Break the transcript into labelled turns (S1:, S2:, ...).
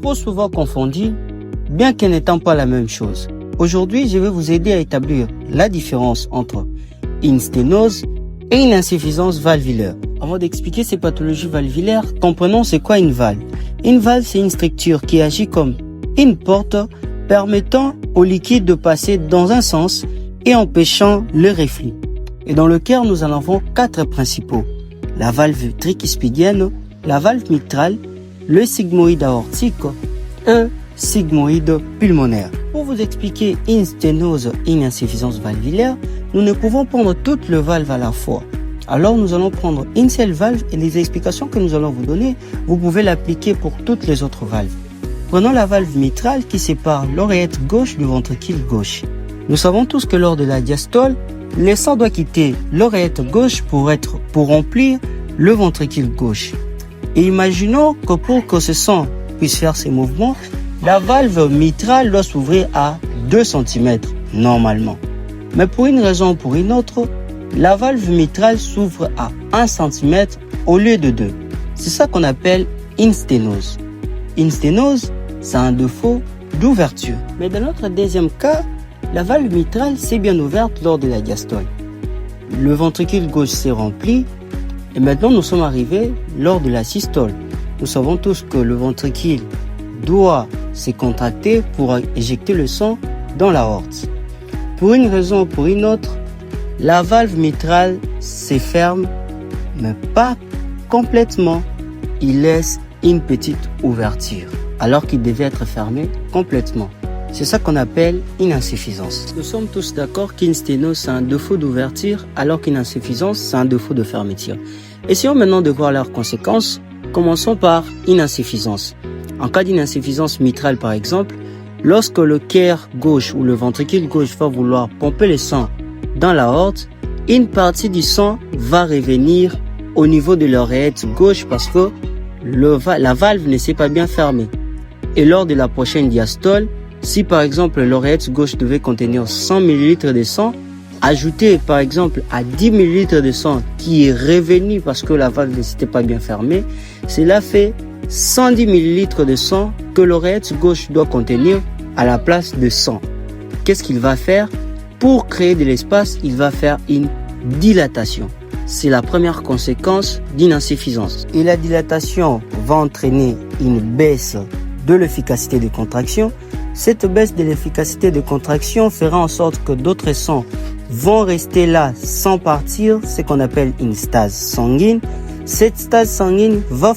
S1: trop souvent confondues, bien qu'elles n'étant pas la même chose. Aujourd'hui, je vais vous aider à établir la différence entre une sténose et une insuffisance valvulaire. Avant d'expliquer ces pathologies valvulaires, comprenons c'est quoi une valve. Une valve, c'est une structure qui agit comme une porte permettant au liquide de passer dans un sens et empêchant le reflux. Et dans le cœur, nous en avons 4 principaux. La valve tricuspidienne, la valve mitrale, le sigmoïde aortique et sigmoïde pulmonaire. Pour vous expliquer une sténose et une insuffisance valvulaire, nous ne pouvons prendre toutes les valves à la fois. Alors nous allons prendre une seule valve et les explications que nous allons vous donner, vous pouvez l'appliquer pour toutes les autres valves. Prenons la valve mitrale qui sépare l'oreillette gauche du ventricule gauche. Nous savons tous que lors de la diastole, le sang doit quitter l'oreillette gauche pour remplir le ventricule gauche. Et imaginons que pour que ce sang puisse faire ses mouvements, la valve mitrale doit s'ouvrir à 2 cm normalement. Mais pour une raison ou pour une autre, la valve mitrale s'ouvre à 1 cm au lieu de 2. C'est ça qu'on appelle une sténose. Une sténose, c'est un défaut d'ouverture. Mais dans notre deuxième cas, la valve mitrale s'est bien ouverte lors de la diastole. Le ventricule gauche s'est rempli et maintenant nous sommes arrivés lors de la systole. Nous savons tous que le ventricule doit se contracter pour éjecter le sang dans l'aorte. Pour une raison ou pour une autre, la valve mitrale se ferme, mais pas complètement. Il laisse une petite ouverture, alors qu'il devait être fermé complètement. C'est ça qu'on appelle une insuffisance. Nous sommes tous d'accord qu'une sténose, c'est un défaut d'ouverture, alors qu'une insuffisance, c'est un défaut de fermeture. Essayons maintenant de voir leurs conséquences. Commençons par une insuffisance. En cas d'une insuffisance mitrale, par exemple, lorsque le cœur gauche ou le ventricule gauche va vouloir pomper le sang dans l'aorte, une partie du sang va revenir au niveau de l'oreillette gauche parce que la valve ne s'est pas bien fermée. Et lors de la prochaine diastole, si par exemple l'oreillette gauche devait contenir 100 ml de sang, ajouté par exemple à 10 ml de sang qui est revenu parce que la valve ne s'était pas bien fermée, cela fait 110 ml de sang que l'oreillette gauche doit contenir à la place de 100. Qu'est-ce qu'il va faire? Pour créer de l'espace, il va faire une dilatation. C'est la première conséquence d'une insuffisance. Et la dilatation va entraîner une baisse de l'efficacité de contraction. Cette baisse de l'efficacité de contraction fera en sorte que d'autres sangs vont rester là sans partir, ce qu'on appelle une stase sanguine. Cette stase sanguine va